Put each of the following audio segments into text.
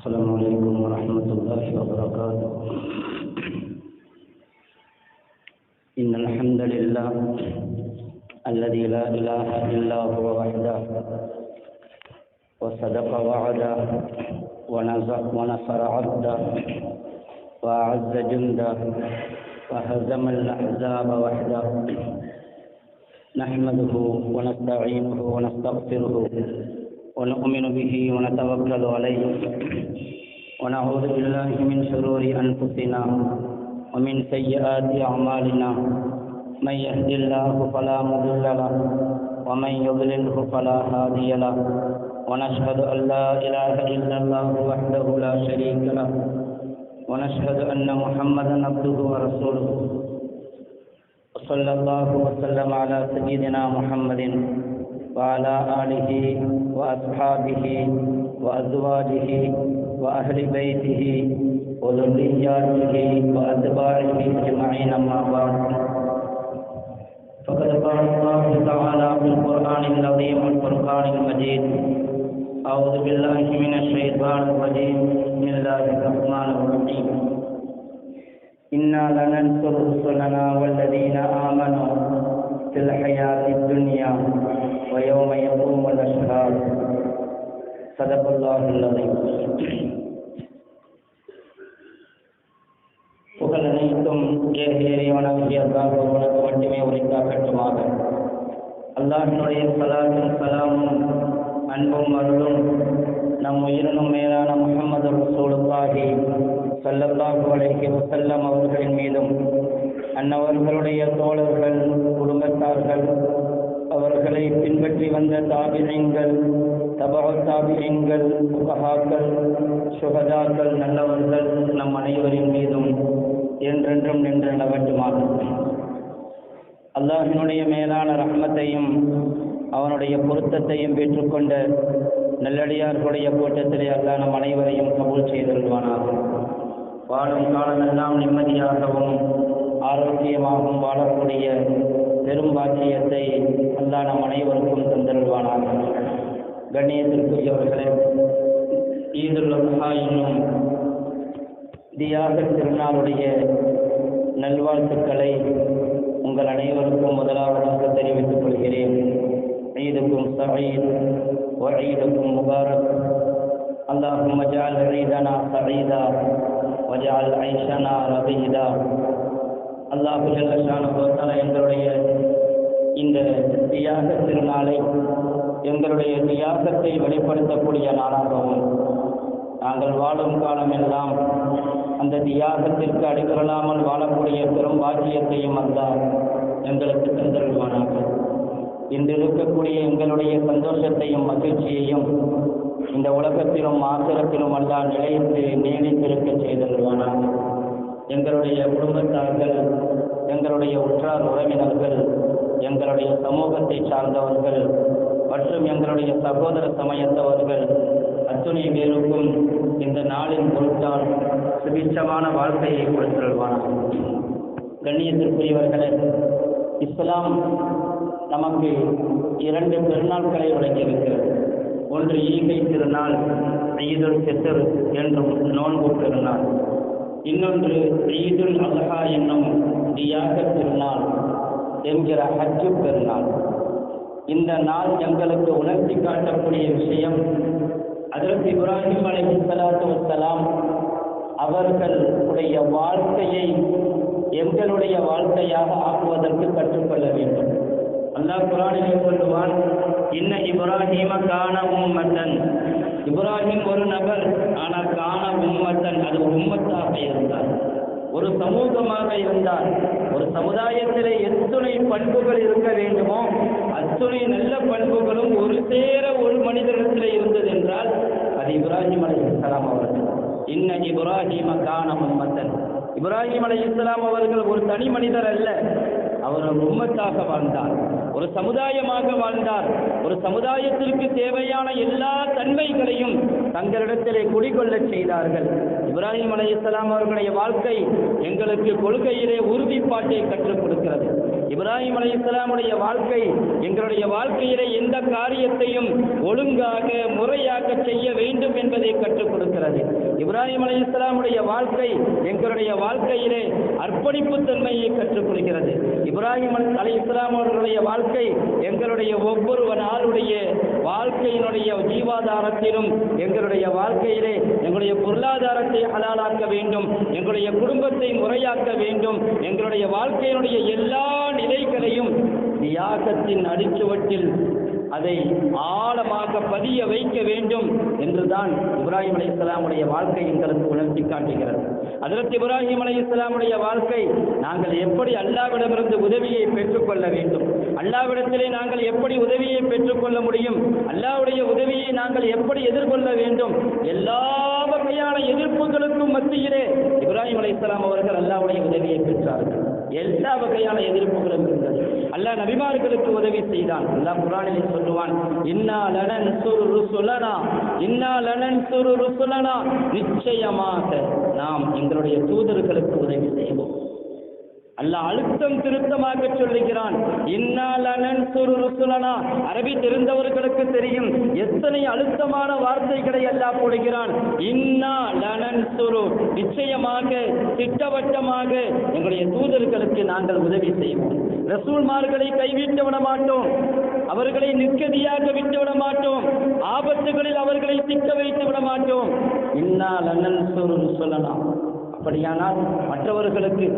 السلام عليكم ورحمة الله وبركاته. إن الحمد لله الذي لا إله إلا هو وحده وصدق وعده ونصر عبده وأعز جنده وهزم الأحزاب وحده. نحمده ونستعينه ونستغفره ونؤمن به ونتوكل عليه ونعوذ بالله من شرور أنفسنا ومن سيئات أعمالنا. من يهد الله فلا مضل له ومن يضلله فلا هادي له. ونشهد أن لا إله إلا الله وحده لا شريك له ونشهد أن محمدا عبده ورسوله. وصلى الله وسلم على سيدنا محمد وعلى آله وأصحابه وأزواجه وأهل بيته وذرياته وأتباعه أجمعين. أما بعد، فقد قال الله تعالى في القرآن العظيم والفرقان المجيد: أعوذ بالله من الشيطان الرجيم. بسم الله الرحمن الرحيم. إنا لننصر رسلنا والذين آمنوا في الحياة الدنيا ويوم يقوم الأشهاد. صدق الله العظيم. புகழ் அனைத்தும் ஏறியவனாகிய அல்லாஹ்வுக்கு மட்டுமே உரித்தாகட்டுமாக. அல்லாஹ்வினுடைய ஸலாத்தும் ஸலாமும் அன்பும் அருளும் நம் உயிரினும் மேலான முஹம்மது ரசூலுல்லாஹி ஸல்லல்லாஹு அலைஹி வஸல்லம் அவர்களின் மீதும், அன்னவர்களுடைய தோழர்கள், குடும்பத்தார்கள், அவர்களை பின்பற்றி வந்த தாபிஈன்கள், தபஅ தாபிஈன்கள், ஃபுகஹாக்கள், ஷுஹதாக்கள், நல்லவர்கள் நம் அனைவரின் மீதும் என்றென்றும் நின்று நிலவட்டுமாக. அல்லாஹ்வினுடைய மேலான ரஹ்மத்தையும் அவனுடைய பொருத்தத்தையும் பெற்றுக்கொண்ட நல்லடியார்களுடைய கூட்டத்திலே அல்லாஹ் நம் அனைவரையும் கபூல் செய்தருள்வானாக. வாழும் காலமெல்லாம் நிம்மதியாகவும் ஆரோக்கியமாகவும் வாழக்கூடிய பெரும் பாக்கியத்தை அல்லாஹ் நம் அனைவருக்கும் தந்தருள்வானாக. கண்ணியத்திற்குரியவர்களே, ஈதுல் அத்ஹா என்னும் தியாக திருநாளுடைய நல்வாழ்த்துக்களை உங்கள் அனைவருக்கும் முதலாவதாக தெரிவித்துக் கொள்கிறேன். ஈதுக்கும் சஈத் வ ஈதுக்கும் முபாரக். அல்லாஹும்ம ஜஅல் ஈதனா சஈதா வஜஅல் ஐஷனா ரபீதா. அல்லாஹு ஜல்ல ஷானுஹு வ தஆலா எங்களுடைய இந்த தியாக திருநாளை எங்களுடைய தியாகத்தை வெளிப்படுத்தக்கூடிய நாளாகவும், நாங்கள் வாழும் காலமெல்லாம் அந்த தியாகத்திற்கு அடிக்கலாமல் வாழக்கூடிய பெரும் பாக்கியத்தையும் அல்லாஹ் எங்களுக்கு தந்தருள்வானாக. இன்று இருக்கக்கூடிய எங்களுடைய சந்தோஷத்தையும் மகிழ்ச்சியையும் இந்த உலகத்திலும் ஆசிரத்திலும் அல்லாஹ் நிலைத்து நீடித்திருக்க செய்தருள்வானாக. எங்களுடைய குடும்பத்தார்கள், எங்களுடைய உற்றார் உறவினர்கள், எங்களுடைய சமூகத்தை சார்ந்தவர்கள் மற்றும் எங்களுடைய சகோதர சமயத்தவர்கள் அத்துணை பேருக்கும் இந்த நாளின் பொருட்டால் சுபிட்சமான வாழ்க்கையை கொடுத்துள்வானாக. கண்ணியத்திற்குரியவர்களே, இஸ்லாம் நமக்கு இரண்டு பெருநாட்களை வழங்கியிருக்கிறது. ஒன்று ஈகை திருநாள், ஈதுல் ஃபித்ர் என்றும் நோன்பு பெருநாள். இன்னொன்று ஈதுல் அத்ஹா என்னும் தியாக திருநாள் என்கிற ஹஜ்ஜு பெருநாள். இந்த நாள் எங்களுக்கு உணர்த்தி காட்டக்கூடிய விஷயம், ஹஜ்ரத் இப்ராஹிம் அலைஹிஸ்ஸலாத்து வஸ்ஸலாம் அவர்களுடைய வாழ்க்கையை எங்களுடைய வாழ்க்கையாக ஆக்குவதற்கு கற்றுக்கொள்ள வேண்டும். அல்லாஹ் குர்ஆனிலே சொல்லுவான்: இன்ன இப்ராஹீம கான உம்மத்தன். இப்ராஹிம் ஒரு நபர், ஆனால் கான உம்மத்தன், அது உம்மத்தாக இருந்தார், ஒரு சமூகமாக இருந்தார். ஒரு சமுதாயத்திலே எத்துணை பண்புகள் இருக்க வேண்டுமோ அத்துணை நல்ல பண்புகளும் ஒரு சேர ஒரு மனிதனிடத்திலே இருந்தது என்றால் அது இப்ராஹிம் அலைஹிஸ்ஸலாம் அவர்கள். இன்ன இப்ராஹீம கான உம்மத்தன். இப்ராஹிம் அலைஹிஸ்ஸலாம் அவர்கள் ஒரு தனி மனிதர் அல்ல, அவர் ஒரு உம்மத்தாக வாழ்ந்தார், ஒரு சமுதாயமாக வாழ்ந்தார். ஒரு சமுதாயத்திற்கு தேவையான எல்லா தன்மைகளையும் தங்களிடத்திலே குடிகொள்ள செய்தார்கள். இப்ராஹிம் அலைஹிஸ்ஸலாம் அவர்களுடைய வாழ்க்கை எங்களுக்கு கொள்கையிலே உறுதிப்பாட்டை கற்றுக் கொடுக்கிறது. இப்ராஹிம் அலைஹிஸ்ஸலாமுடைய வாழ்க்கை எங்களுடைய வாழ்க்கையிலே எந்த காரியத்தையும் ஒழுங்காக முறையாக செய்ய வேண்டும் என்பதை கற்றுக் கொடுக்கிறது. இப்ராஹிம் அலைஹிஸ்ஸலாமுடைய வாழ்க்கை எங்களுடைய வாழ்க்கையிலே அர்ப்பணிப்பு தன்மையை கற்றுக்கொள்கிறது. இப்ராஹிம் அலைஹிஸ்ஸலாம் அவர்களுடைய வாழ்க்கை எங்களுடைய ஒவ்வொரு நாளுடைய வாழ்க்கையினுடைய ஜீவாதாரத்திலும் எங்களுடைய வாழ்க்கையிலே எங்களுடைய பொருளாதாரத்தை ஹலாலாக்க வேண்டும், எங்களுடைய குடும்பத்தை முறையாக்க வேண்டும், எங்களுடைய வாழ்க்கையினுடைய எல்லா நிலைகளையும் தியாகத்தின் அடிச்சுவட்டில் அதை ஆழமாக பதிய வைக்க வேண்டும் என்றுதான் இப்ராஹிம் அலைஹிஸ்ஸலாமுடைய வாழ்க்கை எங்களுக்கு உணர்த்தி காட்டுகிறது. ஹஜ்ரத் இப்ராஹிம் அலைஹிஸ்ஸலாமுடைய வாழ்க்கை நாங்கள் எப்படி அல்லாஹ்விடமிருந்து உதவியை பெற்றுக்கொள்ள வேண்டும், அல்லாஹ்விடத்திலே நாங்கள் எப்படி உதவியை பெற்றுக்கொள்ள முடியும், அல்லாஹ்வுடைய உதவியை நாங்கள் எப்படி எதிர்கொள்ள வேண்டும், எல்லா வகையான எதிர்ப்புகளுக்கும் மத்தியிலே இப்ராஹிம் அலைஹிஸ்ஸலாம் அவர்கள் அல்லாஹ்வுடைய உதவியை பெற்றார்கள். எல்லா வகையான எதிர்ப்புகளும் இருந்தது. அல்லாஹ் நபிமார்களுக்கு உதவி செய்தான். அல்லாஹ் குர்ஆனிலே சொல்லுவான், இன்னா லனன்சுரு ருசுலனா, இன்னா லனன்சுரு ருசுலனா, நிச்சயமாக நாம் எங்களுடைய தூதர்களுக்கு உதவி செய்வோம். அல்லாஹ் அழுத்தம் திருத்தமாக சொல்லுகிறான், இன்னா லனன்சுரு ருசுலனா. அரபி தெரிந்தவர்களுக்கு தெரியும் எத்தனை அழுத்தமான வார்த்தைகளை அல்லாஹ் போடுகிறான். இன்னா லனன்சுரு, நிச்சயமாக திட்டவட்டமாக எங்களுடைய தூதர்களுக்கு நாங்கள் உதவி செய்வோம். ரசூல்மார்களை கைவிட்டு விட மாட்டோம், அவர்களை நிற்கதியாக விட்டு விட மாட்டோம், ஆபத்துகளில் அவர்களை சிக்க வைத்து விட மாட்டோம். இன்னா லனன்சுரு ருசுலனா. அப்படியானால் மற்றவர்களுக்கு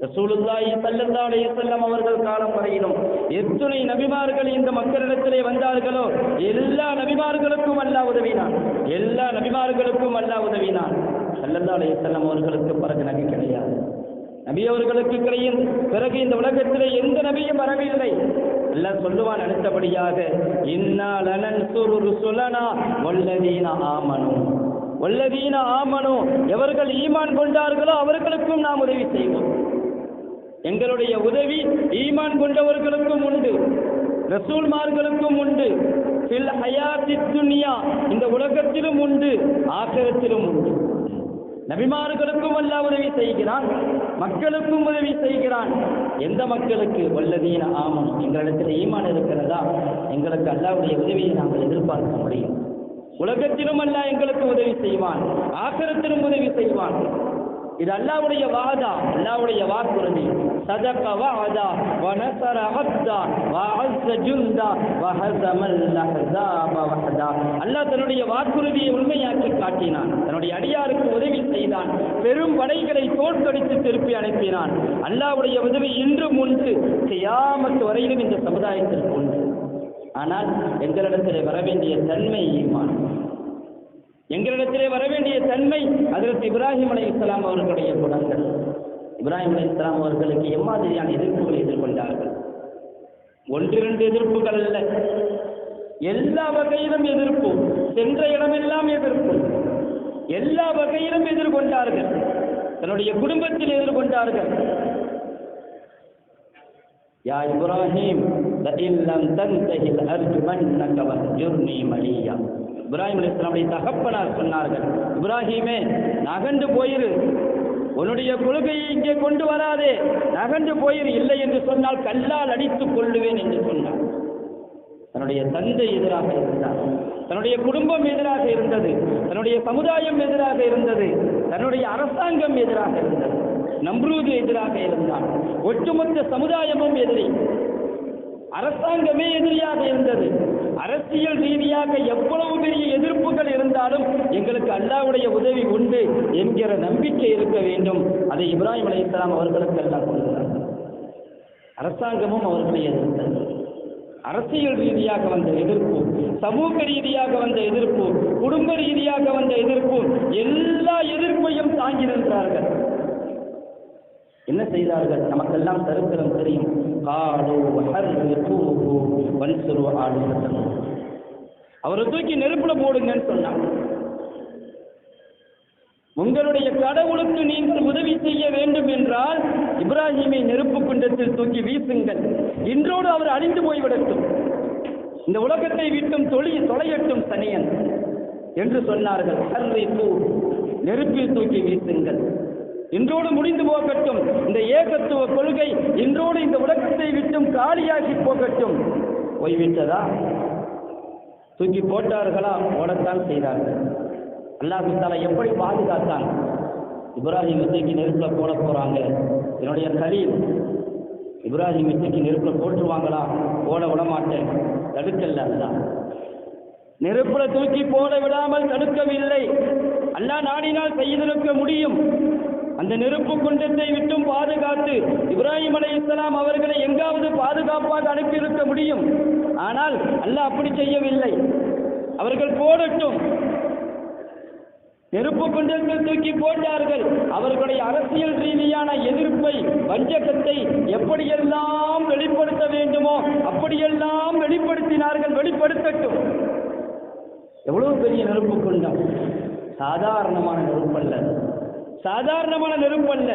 ரசூலுல்லாஹி ஸல்லல்லாஹு அலைஹி வஸல்லம் அவர்கள் காலம் வரையிலும் எத்தனை நபிமார்கள் இந்த மக்களிடத்திலே வந்தார்களோ எல்லா நபிமார்களுக்கும் அல்லாஹ் உதவினான், எல்லா நபிமார்களுக்கும் அல்லாஹ் உதவினான். ஸல்லல்லாஹு அலைஹி வஸல்லம் அவர்களுக்கு பிறகு நபி கிடையாது. நபி அவர்களுக்கு பிறகு இந்த உலகத்திலே எந்த நபியும் வரவில்லை. அல்லாஹ் சொல்லுவான் அடுத்தபடியாக, இன்னா லனன்சுரு ருசுலனா வல்லதீன ஆமனு, வல்லதீன ஆமனு, எவர்கள் ஈமான் கொண்டார்களோ அவர்களுக்கும் நாம் உதவி செய்வோம். எங்களுடைய உதவி ஈமான் கொண்டவர்களுக்கும் உண்டு, ரசூல்மார்களுக்கும் உண்டு, ஃபில் ஹயாத்தி துன்யா, இந்த உலகத்திலும் உண்டு, ஆகிரத்திலும் உண்டு. நபிமார்களுக்கும் அல்லாஹ் உதவி செய்கிறான், மக்களுக்கும் உதவி செய்கிறான். எந்த மக்களுக்கு? வல்லதீன ஆமனு, எங்களிடத்தில் ஈமான் இருக்கிறதா, எங்களுக்கு அல்லாஹ்வுடைய உதவியை நாங்கள் எதிர்பார்க்க முடியும். உலகத்திலும் அல்லாஹ் எங்களுக்கு உதவி செய்வான், ஆகிரத்திலும் உதவி செய்வான். இது அல்லாஹ்வுடைய வாதா, அல்லாஹ்வுடைய வாக்குறுதி. சதக வஅதா வனஸர அப்தா வஅஸ ஜுந்தா வஹஸமல் அஹ்ஸாப வஹதா. அல்லாஹ் தன்னுடைய வாக்குறுதியை உண்மையாக்கி காட்டினான், தன்னுடைய அடியாருக்கு உதவி செய்தான், பெரும் படைகளை தோற்கடித்து திருப்பி அனுப்பினான். அல்லாஹ்வுடைய உதவி இன்றும் உண்டு, கியாமத் வரையிலும் இந்த சமுதாயத்திற்கு உண்டு. ஆனால் எங்களிடத்திலே வரவேண்டிய தன்மை ஈமான், எங்களிடத்திலே வரவேண்டிய தன்மை ஹஜ்ரத் இப்ராஹிம் அலைஹிஸ்ஸலாம் அவர்களுடைய குணங்கள். இப்ராஹிம் அலைஹிஸ்ஸலாம் அவர்களுக்கு எம்மாதிரியான எதிர்ப்புகளை எதிர்கொண்டார்கள்? ஒன்றிரண்டு எதிர்ப்புகள் அல்ல, எல்லா வகையிலும் எதிர்ப்பு, சென்ற இடமெல்லாம் எதிர்ப்பு, எல்லா வகையிலும் எதிர்கொண்டார்கள். தன்னுடைய குடும்பத்தில் எதிர்கொண்டார்கள். யா இப்ராஹிம் லஇன் லம் தன்தஹி லஅர்ஜுமன்னக வஹ்ஜுர்னி மலியா. இப்ராஹிம் அலைஹிஸ்ஸலாமுடைய தகப்பனார் சொன்னார்கள், இப்ராஹிமே நகண்டு போயிரு, உன்னுடைய கொள்கையை இங்கே கொண்டு வராதே, நகண்டு போயிரு, இல்லை என்று சொன்னால் கல்லால் அடித்துக் கொள்ளுவேன் என்று சொன்னார். தன்னுடைய தந்தை எதிராக இருந்தார், தன்னுடைய குடும்பம் எதிராக இருந்தது, தன்னுடைய சமுதாயம் எதிராக இருந்தது, தன்னுடைய அரசாங்கம் எதிராக இருந்தது, நம்ரூது எதிராக இருந்தான், ஒட்டுமொத்த சமுதாயமும் எதிரி, அரசாங்கமே எதிரியாக இருந்தது. அரசியல் ரீதியாக எவ்வளவு பெரிய எதிர்ப்புகள் இருந்தாலும் எங்களுக்கு அல்லாஹ்வுடைய உதவி உண்டு என்கிற நம்பிக்கை இருக்க வேண்டும். அதை இப்ராஹிம் அலைஹிஸ்ஸலாம் அவர்களுக்கு அல்லாஹ் கொடுத்தார். அரசாங்கமும் அவர்களை எதிர்த்தது. அரசியல் ரீதியாக வந்த எதிர்ப்பு, சமூக ரீதியாக வந்த எதிர்ப்பு, குடும்ப ரீதியாக வந்த எதிர்ப்பு, எல்லா எதிர்ப்பையும் தாங்கி நின்றார்கள். என்ன செய்தார்கள்? நமக்கெல்லாம் சரித்திரம் தெரியும். அவரை தூக்கி நெருப்புல போடுங்கன்னு சொன்னார். உங்களுடைய கடவுளுக்கு நீங்கள் உதவி செய்ய வேண்டும் என்றால் இப்ராஹிமை நெருப்பு குண்டத்தில் தூக்கி வீசுங்கள், இன்றோடு அவர் அழிந்து போய்விடட்டும், இந்த உலகத்தை விட்டும் தொலையட்டும் சனியன் என்று சொன்னார்கள். நெருப்பில் தூக்கி வீசுங்கள், இன்றோடு முடிந்து போகட்டும், இந்த ஏகத்துவ கொள்கை இன்றோடு இந்த உலகத்தை விட்டும் காலியாகி போகட்டும். போய்விட்டதா? தூக்கி போட்டார்களா? போடத்தான் செய்தார்கள். அல்லாஹ் தஆலா எப்படி பாதுகாத்தான்? இப்ராஹிம் தூக்கி நெருப்பில் போட போறாங்க. என்னுடைய கலீல் இப்ராஹிம் தூக்கி நெருப்பில் போட்டுருவாங்களா? போட விட மாட்டேன், தடுக்கல. அல்லாஹ் நெருப்பில் தூக்கி போட விடாமல் தடுக்கவில்லை. அல்லாஹ் நாடினால் செய்திருக்க முடியும். அந்த நெருப்பு குண்டத்தை விட்டும் பாதுகாத்து இப்ராஹிம் அலைஹிஸ்ஸலாம் அவர்களை எங்காவது பாதுகாப்பாக அனுப்பியிருக்க முடியும். ஆனால் அல்லாஹ் அப்படி செய்யவில்லை. அவர்கள் போடட்டும். நெருப்பு குண்டத்தில் தூக்கி போட்டார்கள். அவர்களுடைய அரசியல் ரீதியான எதிர்ப்பை, வஞ்சகத்தை எப்படியெல்லாம் வெளிப்படுத்த வேண்டுமோ அப்படியெல்லாம் வெளிப்படுத்தினார்கள். வெளிப்படுத்தட்டும். எவ்வளவு பெரிய நெருப்பு குண்டம்! சாதாரணமான நெருப்பல்ல, சாதாரணமான நெருப்பல்ல,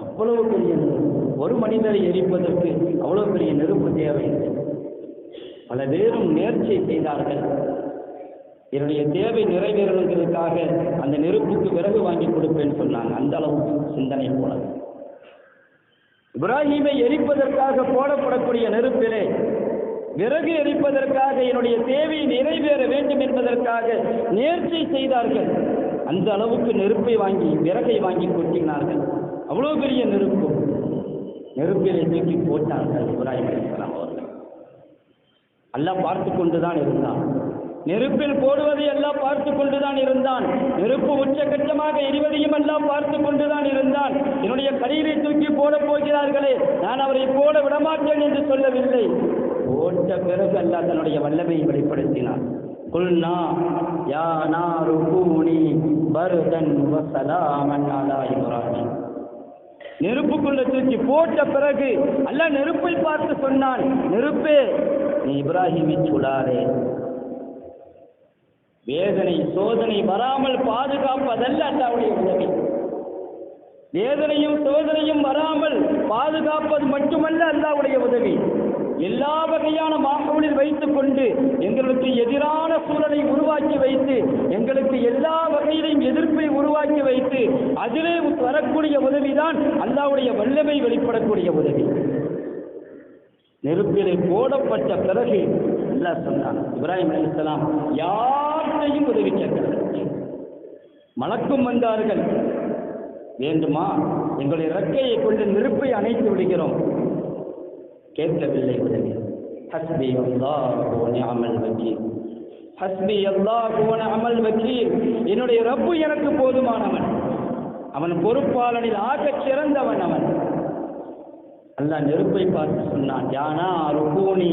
அவ்வளவு பெரிய நெருப்பு. ஒரு மனிதரை எரிப்பதற்கு அவ்வளவு பெரிய நெருப்பு தேவையில்லை. பல பேரும் நேர்ச்சை செய்தார்கள். என்னுடைய தேவை நிறைவேறணுங்கிறதுக்காக அந்த நெருப்புக்கு விறகு வாங்கி கொடுப்பேன்னு சொன்னாங்க. அந்த அளவுக்கு சிந்தனை போல. இப்ராஹீமை எரிப்பதற்காக போடப்படக்கூடிய நெருப்பிலே விறகு எரிப்பதற்காக என்னுடைய தேவை நிறைவேற வேண்டும் என்பதற்காக நேர்ச்சை செய்தார்கள். அந்த அளவுக்கு நெருப்பை வாங்கி, விறகை வாங்கி கொட்டினார்கள். அவ்வளோ பெரிய நெருப்பு. நெருப்பிலே தூக்கி போட்டார்கள் இப்ராஹிம் அலைஹிஸ்ஸலாம் அவர்கள். அல்லாஹ் பார்த்து கொண்டுதான் இருந்தான். நெருப்பில் போடுவதை எல்லாம் பார்த்து கொண்டுதான் இருந்தான். நெருப்பு உச்சகட்டமாக எரிவதையும் எல்லாம் பார்த்து கொண்டுதான் இருந்தான். என்னுடைய கலீலை தூக்கி போட போகிறார்களே, நான் அவரை போட விடமாட்டேன் என்று சொல்லவில்லை. போட்ட பிறகு அல்லாஹ் தன்னுடைய வல்லமையை வெளிப்படுத்தினான். குல்னா யா நாரு கூனி பர்தன் வ ஸலாமன் அலா இப்ராஹிம். நெருப்புக்குள்ள தூக்கி போட்ட பிறகு அல்லாஹ் நெருப்பை பார்த்து சொன்னான், நெருப்பே நீ இப்ராஹிமை சுடாதே. வேதனை சோதனை வராமல் பாதுகாப்பதல்ல அல்லாஹ்வுடைய உதவி. வேதனையும் சோதனையும் வராமல் பாதுகாப்பது மட்டுமல்ல அல்லாஹ்வுடைய உதவி. எல்லா வகையான மாற்றங்களில் வைத்துக் கொண்டு எங்களுக்கு எதிரான சூழலை உருவாக்கி வைத்து, எங்களுக்கு எல்லா வகையிலையும் எதிர்ப்பை உருவாக்கி வைத்து அதிலே வரக்கூடிய உதவிதான் அல்லாஹ்வுடைய வல்லமை வெளிப்படக்கூடிய உதவி. நெருப்பிலே போடப்பட்ட பிறகு அல்லாஹ் சொன்னான், இப்ராஹிம் அலைஹிஸ்ஸலாம் யாரையும் உதவி கேட்கவில்லை. மலக்கும் வந்தார்கள், வேண்டுமா எங்களுடைய இறக்கையை கொண்டு நெருப்பை அணைத்து விடுகிறோம். கேட்கவில்லை உதவி. ஹஸ்பி அல்லாஹு வ நிஅமல் வக்கீல், ஹஸ்பி அல்லாஹு வ நிஅமல் வக்கீல். என்னுடைய ரப்பு எனக்கு போதுமானவன், அவன் பொறுப்பாளனில் ஆகச் சிறந்தவன் அவன். அல்லாஹ் நெருப்பை பார்த்து சொன்னான், யானா ருகூனி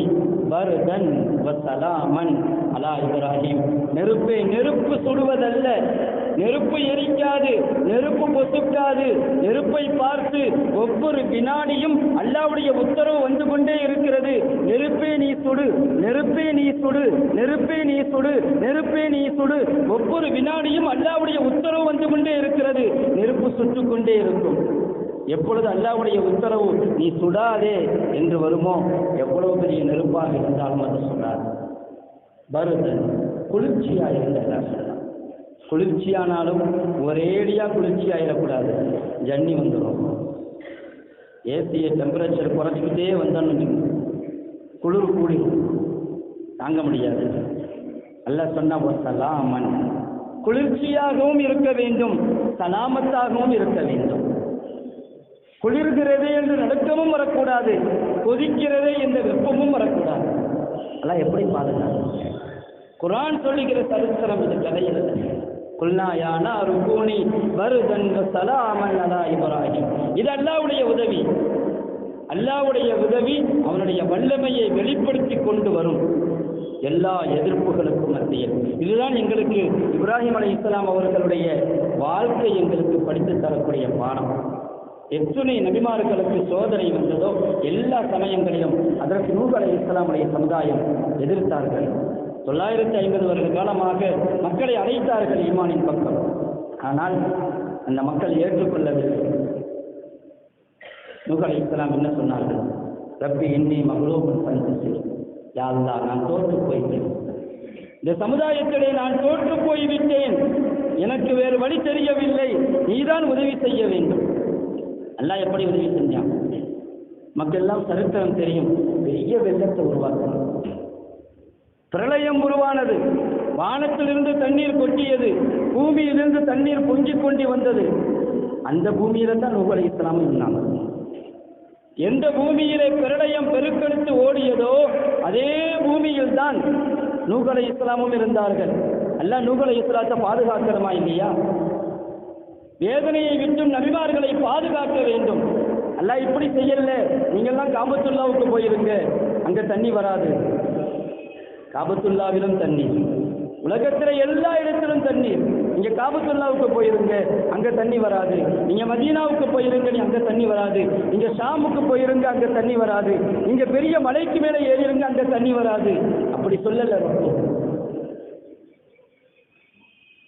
பர்தன் வ ஸலாமன் அலா இப்ராஹிம். நெருப்பை நெருப்பு சுடுவதல்ல, நெருப்பு எரிக்காது, நெருப்பு பொசுக்காது. நெருப்பை பார்த்து ஒவ்வொரு வினாடியும் அல்லாஹ்வுடைய உத்தரவு வந்து கொண்டே இருக்கிறது. நெருப்பே நீ சுடு, நெருப்பே நீ சுடு, நெருப்பே நீ சுடு, நெருப்பே நீ சுடு. ஒவ்வொரு வினாடியும் அல்லாஹ்வுடைய உத்தரவு வந்து கொண்டே இருக்கிறது. நெருப்பு சுட்டு கொண்டே இருக்கும். எப்பொழுது அல்லாஹ்வுடைய உத்தரவு நீ சுடாதே என்று வருமோ, எவ்வளவு பெரிய நெருப்பாக இருந்தாலும் அது சுடாது. பருதன் குளிர்ச்சியா இருந்த அல்லாஹ் சொன்னான். குளிர்ச்சியானாலும் ஒரேடியா குளிர்ச்சியாயிடக்கூடாது, ஜன்னி வந்துடும். ஏசிய டெம்பரேச்சர் குறைச்சிக்கிட்டே வந்தோன்னு குளிர் கூடி தாங்க முடியாது. அல்லாஹ் சொன்னா சலாமன், குளிர்ச்சியாகவும் இருக்க வேண்டும், சலாமத்தாகவும் இருக்க வேண்டும். குளிர்கிறதே என்று நடுக்கமும் வரக்கூடாது, கொதிக்கிறதே என்ற வெப்பமும் வரக்கூடாது. அல்லாஹ் எப்படி பாதுகாப்பு? குர்ஆன் சொல்லுகிற சரித்திரம் இது, கதையில். குல்னா யா நாரு கூனி பர்தன் வ ஸலாமன் அலா இப்ராஹிம். இது அல்லாஹ்வுடைய உதவி. அல்லாஹ்வுடைய உதவி அவனுடைய வல்லமையை வெளிப்படுத்தி கொண்டு வரும் எல்லா எதிர்ப்புகளுக்கும் மத்தியில். இதுதான் எங்களுக்கு இப்ராஹிம் அலைஹிஸ்ஸலாம் அவர்களுடைய வாழ்க்கை எங்களுக்கு படித்து தரக்கூடிய பாடம். எத்துணை நபிமார்களுக்கு சோதனை வந்ததோ எல்லா சமயங்களிலும் அதற்கு நூஹ் அலைஹிஸ்ஸலாமுடைய சமுதாயம் எதிர்த்தார்கள். 950 வருட காலமாக மக்களை அழைத்தார்கள் ஈமானின் பக்கம். ஆனால் அந்த மக்கள் ஏற்றுக்கொள்ளவில்லை. நூஹ் அலைஹிஸ்ஸலாம் என்ன சொன்னார்கள்? ரப்பி இன்னி மக்லூபுன் ஃபன்தஸிர். யா அல்லாஹ், நான் தோற்று போய்விட்டேன், இந்த சமுதாயத்திலே நான் தோற்று போய்விட்டேன், எனக்கு வேறு வழி தெரியவில்லை, நீதான் உதவி செய்ய வேண்டும். அல்லாஹ் எப்படி உதவி செஞ்சான்? மக்கள் எல்லாம் சரித்திரம் தெரியும். பெரிய வெள்ளத்தை உருவாக்கணும், பிரளயம் உருவானது. வானத்திலிருந்து தண்ணீர் கொட்டியது, பூமியிலிருந்து தண்ணீர் பொங்கிக் கொண்டு வந்தது. அந்த பூமியில தான் நூஹ் அலைஹிஸ்ஸலாம் இருந்தாங்க. எந்த பூமியிலே பிரளயம் பெருக்கெடுத்து ஓடியதோ அதே பூமியில் தான் நூஹ் அலைஹிஸ்ஸலாமும் இருந்தார்கள். அல்லாஹ் நூஹ் அலைஹிஸ்ஸலாத்தை பாதுகாக்கணுமா இல்லையா? வேதனையை விட்டும் நபிமார்களை பாதுகாக்க வேண்டும். அல்லாஹ் இப்படி செய்யல, நீங்கள்லாம் காபத்துல்லாவுக்கு போயிருங்க, அங்க தண்ணி வராது. காபத்துல்லாவிலும் தண்ணீர், உலகத்துல எல்லா இடத்திலும் தண்ணீர். நீங்க காபத்துல்லாவுக்கு போயிருங்க, அங்க தண்ணி வராது. நீங்க மதீனாவுக்கு போயிருங்க, அங்க தண்ணி வராது. நீங்க ஷாமுக்கு போயிருங்க, அங்க தண்ணி வராது. நீங்க பெரிய மலைக்கு மேலே ஏறிருங்க, அங்க தண்ணி வராது. அப்படி சொல்லல.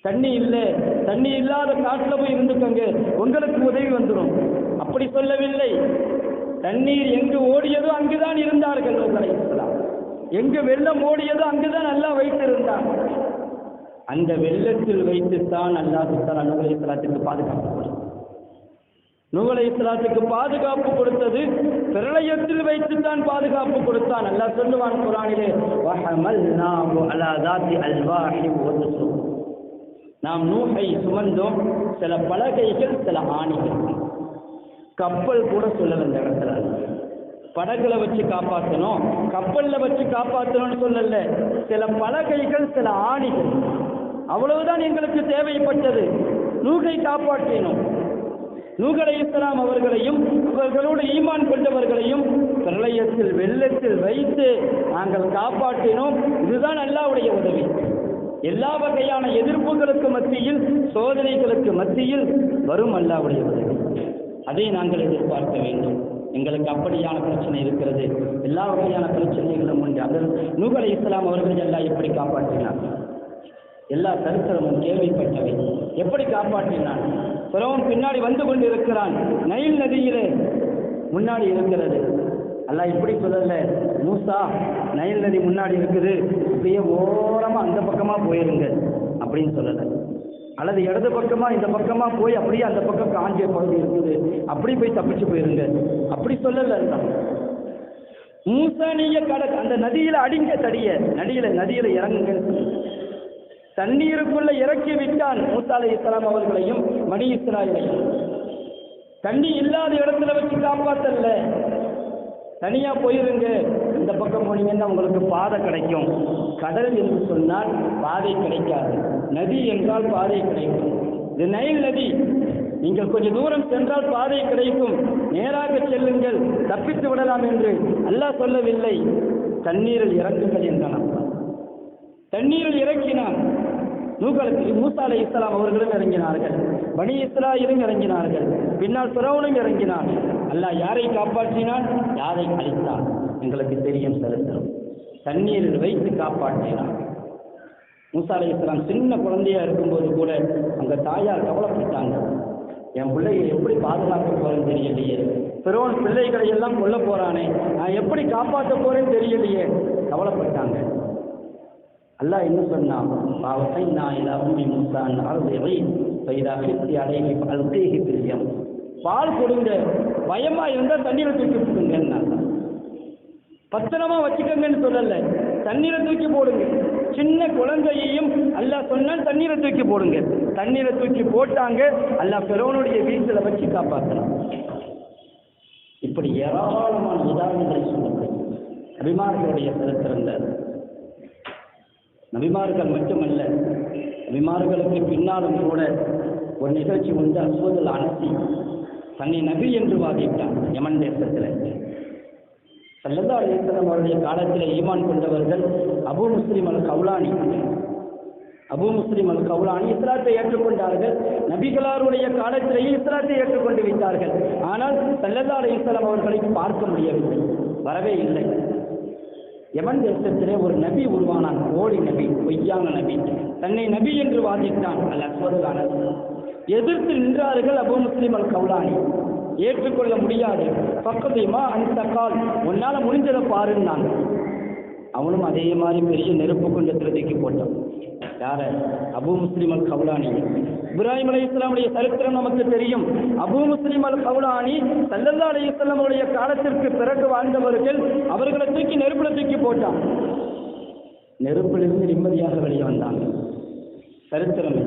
தண்ணி இல்லை, தண்ணி இல்லாத காட்டுல போய் இருந்துக்கங்க, உங்களுக்கு உதவி வந்துடும். அப்படி சொல்லவில்லை. தண்ணீர் எங்கு ஓடியதோ அங்குதான் இருந்தார்கள் நூஹ் அலைஹிஸ்ஸலாம். எங்கு வெள்ளம் ஓடியதோ அங்குதான் அல்லாஹ் வைத்திருந்தார். அந்த வெள்ளத்தில் வைத்துத்தான் அல்லாஹ் தஆலா நூஹ் அலைஹிஸ்ஸலாத்துக்கு பாதுகாப்பு கொடுத்தார். நூஹ் அலைஹிஸ்ஸலாத்துக்கு பாதுகாப்பு கொடுத்தது பிரளயத்தில் வைத்துத்தான் பாதுகாப்பு கொடுத்தான். அல்லாஹ் சொல்லுவான் குர்ஆனிலே, வஹமல்னாஹு அலா ذات அல்வாஹி வதுசுர். நாம் நூஹை சுமந்தோம், சில பலகைகள், சில ஆணிகள். கப்பல் கூட சொல்லல இந்த இடத்துல. படகுல வச்சு காப்பாற்றணும், கப்பல்ல வச்சு காப்பாற்றணும்னு சொல்லல. சில பலகைகள், சில ஆணிகள், அவ்வளவுதான் எங்களுக்கு தேவைப்பட்டது. நூஹை காப்பாற்றினோம். நூஹ் அலைஹிஸ்ஸலாம் அவர்களையும் அவர்களோடு ஈமான் கொண்டவர்களையும் பிரளயத்தில் வெள்ளத்தில் வைத்து நாங்கள் காப்பாற்றினோம். இதுதான் அல்லாஹ்வுடைய உதவி. எல்லா வகையான எதிர்ப்புகளுக்கு மத்தியில், சோதனைகளுக்கு மத்தியில் வரும் அல்லாஹ்வுடைய உதவி. அதை நாங்கள் எதிர்பார்க்க வேண்டும். எங்களுக்கு அப்படியான பிரச்சனை இருக்கிறது, எல்லா வகையான பிரச்சனைகளும் உண்டு. அதில் நூஹ் அலைஹிஸ்ஸலாம் அவர்கள் எல்லாம் எப்படி காப்பாற்றினார்? எல்லா சரித்திரமும் கேள்விப்பட்டவை. எப்படி காப்பாற்றினான்? ஃபிரௌன் பின்னாடி வந்து கொண்டு இருக்கிறான், நைல் நதியிலே முன்னாடி இருக்கிறது. அல்லாஹ் இப்படி சொல்லல, மூசா நைல் நதி முன்னாடி இருக்குது, அப்படியே ஓரமா அந்த பக்கமா போயிருங்க அப்படின்னு சொல்லல. அல்லது இடது பக்கமா இந்த பக்கமா போய் அப்படியே அந்த பக்கம் காஞ்சிய பகுதி இருக்குது, அப்படி போய் தப்பிச்சு போயிருங்க அப்படி சொல்லல. மூசா நீங்க அந்த நதியில அடிங்க, நதியில இறங்குங்க. தண்ணீருக்குள்ள இறக்கி விட்டான் மூசா அலைஹிஸ்ஸலாம் அவர்களையும் பனி இஸ்ராயீலையும். தண்ணி இல்லாத இடத்துல வச்சு காப்பாத்தல்ல, தனியா போயிருங்க. இந்த பக்கம் போனீங்கன்னா உங்களுக்கு பாதை கிடைக்கும். கடல் என்று சொன்னால் பாதை கிடைக்காது, நதி என்றால் பாதை கிடைக்கும். இது நைல் நதி, நீங்கள் கொஞ்சம் தூரம் சென்றால் பாதை கிடைக்கும், நேராக செல்லுங்கள், தப்பித்து விடலாம் என்று அல்லாஹ் சொல்லவில்லை. தண்ணீரில் இறங்குங்கள் என்றான். தண்ணீரில் இறக்கினான். மூசா அலைஹிஸ்ஸலாம் அவர்களும் இறங்கினார்கள், பனி இஸ்ராயீலும் இறங்கினார்கள், பின்னால் ஃபிரௌனும் இறங்கினான். அல்லாஹ் யாரை காப்பாற்றினான், யாரை அழித்தான் எங்களுக்கு தெரியும் சரித்திரம். தண்ணீரில் வைத்து காப்பாற்றினான். மூசா அலைஹிஸ்ஸலாம் சின்ன குழந்தையா இருக்கும்போது கூட அந்த தாயார் கவலைப்பட்டாங்க, என் பிள்ளையை எப்படி பாதுகாக்க போறேன்னு தெரியலையே, ஃபிரௌன் பிள்ளைகளை எல்லாம் கொல்ல போறானே, நான் எப்படி காப்பாற்ற போறேன்னு தெரியலையே, கவலைப்பட்டாங்க. அல்லாஹ் என்ன சொன்னான், பால் கொடுங்க, பயமா இருந்தா தண்ணீரை தூக்கி போடுங்க, பத்திரமா வச்சுக்கங்கன்னு சொல்லல, தண்ணீரை தூக்கி போடுங்க. சின்ன குழந்தையையும் அல்லாஹ் சொன்னால் தண்ணீரை தூக்கி போடுங்க. தண்ணீரை தூக்கி போட்டாங்க. அல்லாஹ் ஃபிரௌனுடைய வீட்டில் வச்சு காப்பாற்றலாம். இப்படி ஏராளமான உதாரணங்களை சொல்லுங்கள். நபிமார்களுடைய சரித்திரங்கள், நபிமார்கள் மட்டுமல்ல, நபிமார்களுக்கு பின்னாலும் கூட ஒரு நிகழ்ச்சி உண்டு. அஸ்வதுல் அனசி தன்னை நபி என்று வாதிட்டான் யமன் தேசத்தில். ஸல்லல்லாஹு அலைஹி வஸல்லம் அவருடைய காலத்தில் ஈமான் கொண்டவர்கள் அபூ முஸ்லிம் அல் கௌலானி இஸ்லாத்தை ஏற்றுக்கொண்டார்கள். நபிகளாருடைய காலத்திலேயே இஸ்லாத்தை ஏற்றுக்கொண்டு விட்டார்கள். ஆனால் ஸல்லல்லாஹு அலைஹி வஸல்லம் அவர்களை பார்க்க முடியவில்லை, வரவே இல்லை. யமன் தேசத்திலே ஒரு நபி உருவானான், போலி நபி, பொய்யான நபி. தன்னை நபி என்று வாதிட்டான். அல் அஸ்வதுல் அனசி எதிர்த்து நின்றார்கள். அபூ முஸ்லிம் அல் கௌலானி ஏற்றுக்கொள்ள முடியாது. பக்கத்தையுமா அந்த கால், உன்னால முடிஞ்சதை பாருன்னான். அவனும் அதே மாதிரி பெரிய நெருப்பு குண்டத்தில் தூக்கி போட்டான். யார? அபூ முஸ்லிம் அல் கௌலானி. இப்ராஹிம் அலைஹிஸ்ஸலாமுடைய சரித்திரம் நமக்கு தெரியும். அபூ முஸ்லிம் அல் கௌலானி ஸல்லல்லாஹு அலைஹி வஸல்லம் அவருடைய காலத்திற்கு பிறகு வாழ்ந்தவர்கள், அவர்களை தூக்கி நெருப்புல தூக்கி போட்டான். நெருப்பிலிருந்து நிம்மதியாக வெளியே வந்தாங்க. சரித்திரம்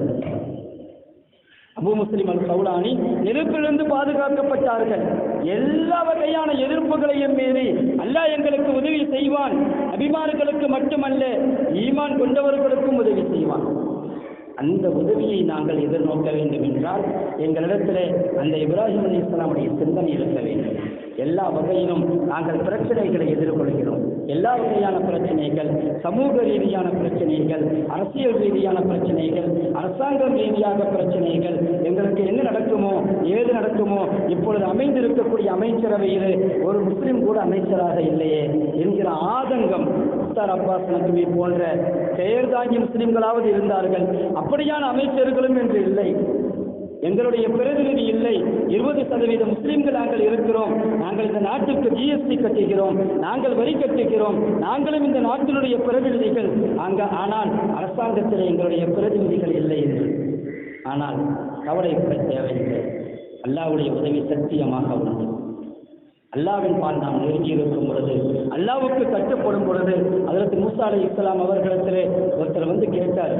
அபூ முஸ்லிம் அல் கௌலானி நெருப்பிலிருந்து பாதுகாக்கப்பட்டார்கள். எல்லா வகையான எதிர்ப்புகளையும் மீறி அல்லாஹ் எங்களுக்கு உதவி செய்வான். நபிமார்களுக்கு மட்டுமல்ல, ஈமான் கொண்டவர்களுக்கும் உதவி செய்வான். அந்த உதவியை நாங்கள் எதிர்நோக்க வேண்டும் என்றால் எங்களிடத்திலே அந்த இப்ராஹிம் அலைஹிஸ்ஸலாமுடைய சிந்தனை இருக்க வேண்டும். எல்லா வகையிலும் நாங்கள் பிரச்சனைகளை எதிர்கொள்கிறோம். எல்லா வகையான பிரச்சனைகள், சமூக ரீதியான பிரச்சனைகள், அரசியல் ரீதியான பிரச்சனைகள், அரசாங்கம் ரீதியாக பிரச்சனைகள், எங்களுக்கு என்ன நடக்குமோ ஏது நடக்குமோ, இப்பொழுது அமைந்திருக்கக்கூடிய அமைச்சரவையில் ஒரு முஸ்லிம் கூட அமைச்சராக இல்லையே என்கிற ஆதங்கம். முக்தார் அப்பாஸ் நக்வி போன்ற பெயர் தாங்கி முஸ்லிம்களாவது இருந்தார்கள், அப்படியான அமைச்சர்களும் என்று இல்லை. எங்களுடைய பிரதிநிதி இல்லை. 20% முஸ்லிம்கள் நாங்கள் இருக்கிறோம். நாங்கள் இந்த நாட்டுக்கு ஜிஎஸ்டி கட்டுகிறோம், நாங்கள் வரி கட்டுகிறோம், நாங்களும் இந்த நாட்டினுடைய பிரதிநிதிகள். ஆனால் அரசாங்கத்தில் எங்களுடைய பிரதிநிதிகள் இல்லை என்று. ஆனால் கவலைப்பட தேவையில்லை. அல்லாஹ்வுடைய உதவி சத்தியமாக உள்ளது. அல்லாஹ்வின் பால் நாம் நெருங்கி இருக்கும் பொழுது, அல்லாஹ்வுக்கு கட்டுப்படும் பொழுது, ஹஜ்ரத் மூசா அலைஹிஸ்ஸலாம் அவர்களிடத்திலே ஒருத்தர் வந்து கேட்டார்.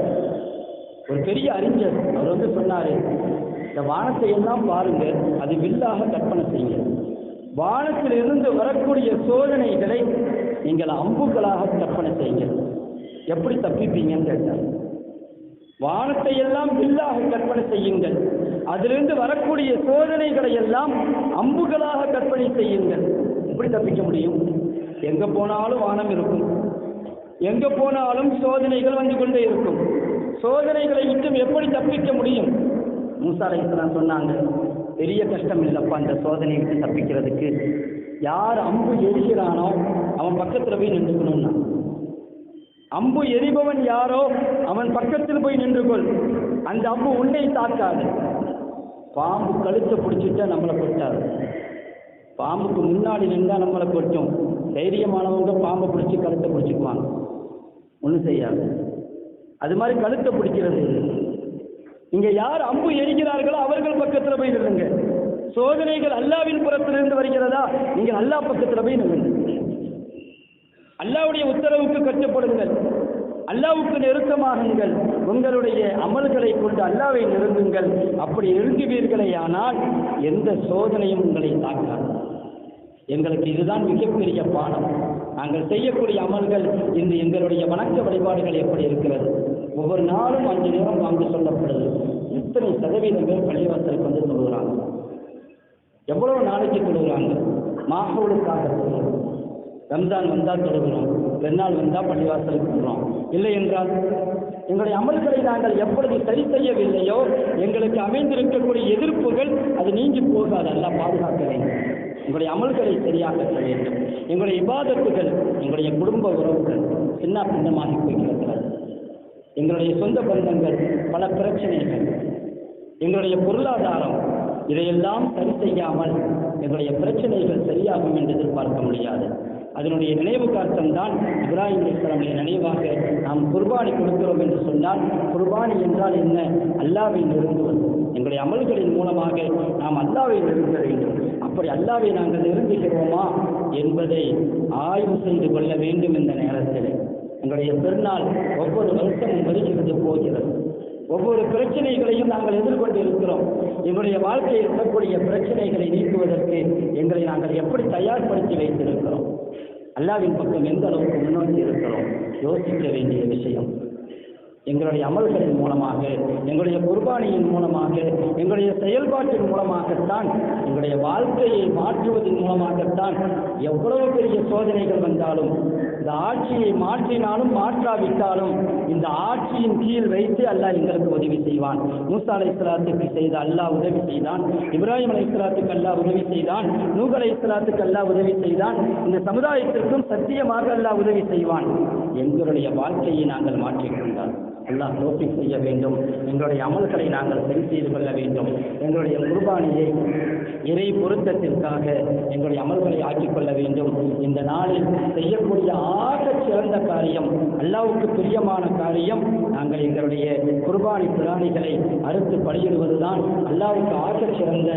ஒரு பெரிய அறிஞர் அவர் சொன்னார், இந்த வானத்தை எல்லாம் பாருங்க, அது வில்லாக கற்பனை செய்யுங்க. வானத்தில் இருந்து வரக்கூடிய சோதனைகளை நீங்கள் அம்புகளாக கற்பனை செய்யுங்க, எப்படி தப்பிப்பீங்கன்னு கேட்டார். வானத்தை எல்லாம் வில்லாக கற்பனை செய்யுங்கள், அதிலிருந்து வரக்கூடிய சோதனைகளை எல்லாம் அம்புகளாக கற்பனை செய்யுங்கள், எப்படி தப்பிக்க முடியும்? எங்க போனாலும் வானம் இருக்கும், எங்க போனாலும் சோதனைகள் வந்து கொண்டே இருக்கும். சோதனைகளை விட்டு எப்படி தப்பிக்க முடியும்? மூசா அலைஹிஸ்ஸலாம் சொன்னாங்க, பெரிய கஷ்டம் இல்லைப்பா இந்த சோதனை விட்டு தப்பிக்கிறதுக்கு. யார் அம்பு எரிகிறானோ அவன் பக்கத்தில் போய் நின்றுக்கணும்னா, அம்பு எரிபவன் யாரோ அவன் பக்கத்தில் போய் நின்று கொள், அந்த அம்பு உன்னை தாக்காது. பாம்பு கழுத்தை பிடிச்சிட்டா நம்மளை கொட்டாது. பாம்புக்கு முன்னாடி நின்றா நம்மளை கொட்டும். தைரியமானவங்க பாம்பை பிடிச்சி கழுத்தை பிடிச்சிக்குவாங்க, ஒன்றும் செய்யாது. அது மாதிரி கழுத்தை பிடிக்கிறது. இங்க யார் அம்பு எரிகிறார்களோ அவர்கள் பக்கத்தில் போய் நில்லுங்க. சோதனைகள் அல்லாஹ்வின் புறத்திலிருந்து வருகிறதா, நீங்கள் அல்லாஹ் பக்கத்தில் போய் நில்லுங்க. அல்லாஹ்வுடைய உத்தரவுக்கு கட்டுப்படுங்கள், அல்லாஹ்வுக்கு நெருக்கமாகுங்கள். உங்களுடைய அமல்களை கொண்டு அல்லாஹ்வை நெருங்குங்கள். அப்படி நெருங்குவீர்களே ஆனால் எந்த சோதனையும் உங்களை தாக்காது. எங்களுக்கு இதுதான் மிகப்பெரிய பாடம். நாங்கள் செய்யக்கூடிய அமல்கள், இந்த எங்களுடைய வணக்க வழிபாடுகள் எப்படி இருக்கிறது? ஒவ்வொரு நாளும் 5 நேரம் வாங்க சொல்லப்படுது. எத்தனை சதவீதம் பேர் பள்ளிவாசலுக்கு வந்து தொழுகிறாங்க? எவ்வளவு நாளைக்கு தொழுகிறாங்க? மாஹவுலுக்காக தொழுகிறோம். ரம்ஜான் வந்தால் தொழுகிறோம், 2 நாள் வந்தால் பள்ளிவாசலுக்கு போகிறோம். இல்லை என்றால் எங்களுடைய அமல்களை நாங்கள் எப்பொழுது சரி செய்யவில்லையோ எங்களுக்கு அமைந்திருக்கக்கூடிய எதிர்ப்புகள் அது நீங்கி போகாது. எல்லாம் பாதுகாக்க வேண்டும். எங்களுடைய அமல்களை சரியாக வேண்டும். எங்களுடைய இபாதத்துகள், எங்களுடைய குடும்ப உறவுகள் சின்ன பின்னமாகி போய்கிறது. எங்களுடைய சொந்த பந்தங்கள், பல பிரச்சனைகள், எங்களுடைய பொருளாதாரம், இதையெல்லாம் சரி செய்யாமல் எங்களுடைய பிரச்சனைகள் சரியாகும் என்று எதிர்பார்க்க முடியாது. அதனுடைய நினைவு காட்டம்தான் இப்ராஹிம் அலைஹிஸ்ஸலாமுடைய நினைவாக நாம் குர்பானி கொடுக்கிறோம் என்று சொன்னால், குர்பானி என்றால் என்ன? அல்லாஹ்வை நெருங்குவது. எங்களுடைய அமல்களின் மூலமாக நாம் அல்லாஹ்வை நெருங்க வேண்டும். அப்படி அல்லாஹ்வை நாங்கள் நெருங்குகிறோமா என்பதை ஆய்வு செய்து கொள்ள வேண்டும். இந்த நேரத்தில் எங்களுடைய பெருநாள் ஒவ்வொரு வருஷமும் வருகிறது போகிறது. ஒவ்வொரு பிரச்சனைகளையும் நாங்கள் எதிர்கொண்டு இருக்கிறோம். எங்களுடைய வாழ்க்கையில் இருக்கக்கூடிய பிரச்சனைகளை நீக்குவதற்கு எங்களை நாங்கள் எப்படி தயார்படுத்தி வைத்திருக்கிறோம்? அல்லாஹ்வின் பக்கம் எந்த அளவுக்கு முன்னோக்கி இருக்கிறோம்? யோசிக்க வேண்டிய விஷயம். எங்களுடைய அமல்களின் மூலமாக, எங்களுடைய குர்பானியின் மூலமாக, எங்களுடைய செயல்பாட்டின் மூலமாகத்தான், எங்களுடைய வாழ்க்கையை மாற்றுவதன் மூலமாகத்தான் எவ்வளவு பெரிய சோதனைகள் வந்தாலும், இந்த ஆட்சியை மாற்றினாலும் மாற்றாவிட்டாலும் இந்த ஆட்சியின் கீழ் வைத்து அல்லாஹ் எங்களுக்கு உதவி செய்வான். மூசா அலைஹிஸ்ஸலாத்துக்கு செய்த அல்லாஹ் உதவி செய்தான். இப்ராஹிம் அலைஹிஸ்ஸலாத்துக்கு அல்லாஹ் உதவி செய்தான். நூஹ் அலைஹிஸ்ஸலாத்துக்கு அல்லாஹ் உதவி செய்தான். இந்த சமுதாயத்திற்கும் சத்தியமாக அல்லாஹ் உதவி செய்வான். எங்களுடைய வாழ்க்கையை நாங்கள் மாற்றிக்கொண்டால் அல்லாஹ் தௌஃபீக் செய்ய வேண்டும். எங்களுடைய அமல்களை நாங்கள் சரி செய்து கொள்ள வேண்டும். எங்களுடைய குர்பானியை இறை பொருத்தத்திற்காக எங்களுடைய அமல்களை ஆக்கிக் கொள்ள வேண்டும். இந்த நாளில் செய்யக்கூடிய ஆக சிறந்த காரியம், அல்லாஹ்வுக்கு பிரியமான காரியம், நாங்கள் எங்களுடைய குர்பானி பிராணிகளை அறுத்து பலியிடுவதுதான் அல்லாஹ்வுக்கு ஆக சிறந்த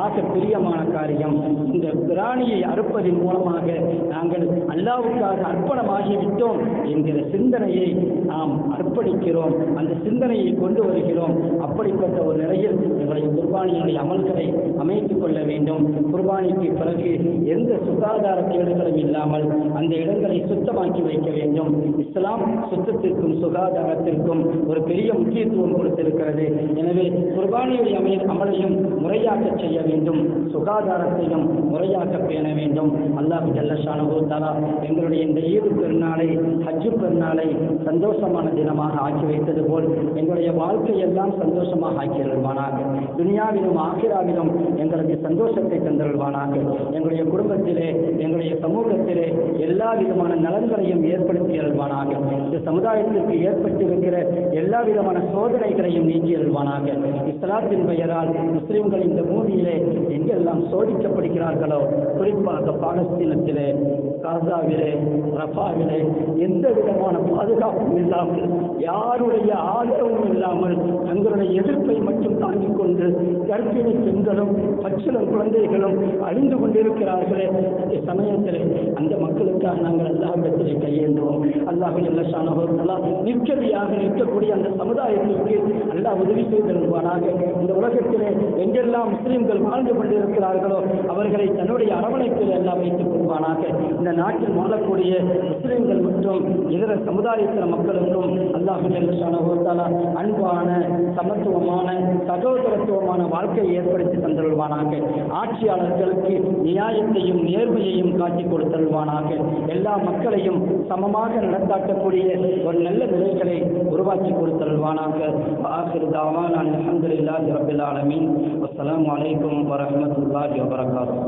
ஆக பிரியமான காரியம். இந்த பிராணியை அறுப்பதன் மூலமாக நாங்கள் அல்லாஹ்வுக்காக அர்ப்பணமாகிவிட்டோம் என்கிற சிந்தனையை நாம் அர்ப்பணிக்கிறோம், அந்த சிந்தனையை கொண்டு வருகிறோம். அப்படிப்பட்ட ஒரு நிலையில் எங்களுடைய குர்பானியுடைய அமல்களை அமைத்துக் கொள்ள வேண்டும். குர்பானிக்கு பிறகு எந்த சுகாதார கேடுகளும் இல்லாமல் அந்த இடங்களை சுத்தமாக்கி வைக்க வேண்டும். இஸ்லாம் சுத்தத்திற்கும் சுகாதாரத்திற்கும் ஒரு பெரிய முக்கியத்துவம் கொடுத்திருக்கிறது. எனவே குர்பானியுடைய அமலையும் முறையாக செய்ய வேண்டும், சுகாதாரத்தையும் முறையாக பேண வேண்டும். அல்லாஹ் ஜல்ல ஷானஹு தஆலா எங்களுடைய இந்த ஈது பெருநாளை, ஹஜ்ஜு பெருநாளை சந்தோஷமான தினமாக ஆக்கி வைத்தது போல் எங்களுடைய வாழ்க்கையெல்லாம் சந்தோஷமாக ஆக்கியருள்வானாக. துனியாவிலும் ஆகிராவிலும் எங்களுக்கு சந்தோஷத்தை தந்தருள்வானாக. எங்களுடைய குடும்பத்திலே, எங்களுடைய சமூகத்திலே எல்லா விதமான நலன்களையும் ஏற்படுத்தி அருள்வானாக. இந்த சமுதாயத்திற்கு ஏற்பட்டிருக்கிற எல்லா விதமான சோதனைகளையும் நீக்கி அருள்வானாக. இஸ்லாத்தின் பெயரால் முஸ்லிம்கள் இந்த பூமியிலே எங்கெல்லாம் சோதிக்கப்படுகிறார்களோ, குறிப்பாக பாலஸ்தீனத்திலே, காசாவிலே, ரஃபாவிலே எந்த விதமான பாதுகாப்பும் இல்லாமல், யாருடைய ஆதரவும் இல்லாமல் தங்களுடைய எதிர்ப்பை மட்டும் தாங்கிக் கொண்டு கர்ப்பிணி பெண்களும் பச்சிளம் குழந்தைகளும் அழிந்து கொண்டிருக்கிறார்களே, சமயத்திலே அந்த மக்களுக்காக நாங்கள் அல்லாஹ்விடத்திலே கையேந்துவோம். அல்லாஹ் ஜல்ல ஷானஹு தஆலா நிற்கதியாக நிற்கக்கூடிய அந்த சமுதாயத்திற்கு அல்லாஹ் உதவி செய்திருவானாக. இந்த உலகத்திலே எங்கெல்லாம் முஸ்லிம்கள் வாழ்ந்து கொண்டிருக்கிறார்களோ அவர்களை தன்னுடைய அரவணைப்பில் எல்லாம் வைத்துக் கொள்வானாக. இந்த நாட்டில் வாழக்கூடிய முஸ்லிம்கள் மற்றும் இதர சமுதாயத்தின மக்களுக்கும் அல்லாஹ் ஜல்ல ஷானஹு தஆலா அன்பான, சமத்துவமான, சகோதரத்துவமான வாழ்க்கையை ஏற்படுத்தி தந்தருள்வானாக. ஆட்சியாளர்களுக்கு நியாயத்தையும் நேர்மையையும் காட்டிக் கொடுத்தருள்வானாக. எல்லா மக்களையும் சமமாக நடத்தாட்டக்கூடிய ஒரு நல்ல நிலைகளை உருவாக்கி கொடுத்தருள்வானாக. ஆகிர் தாவானா அல்ஹம்துலில்லாஹி ரப்பில் ஆலமீன். அஸ்ஸலாமு அலைக்கும் வரஹ்மத்துல்லாஹி வபரகாத்துஹு.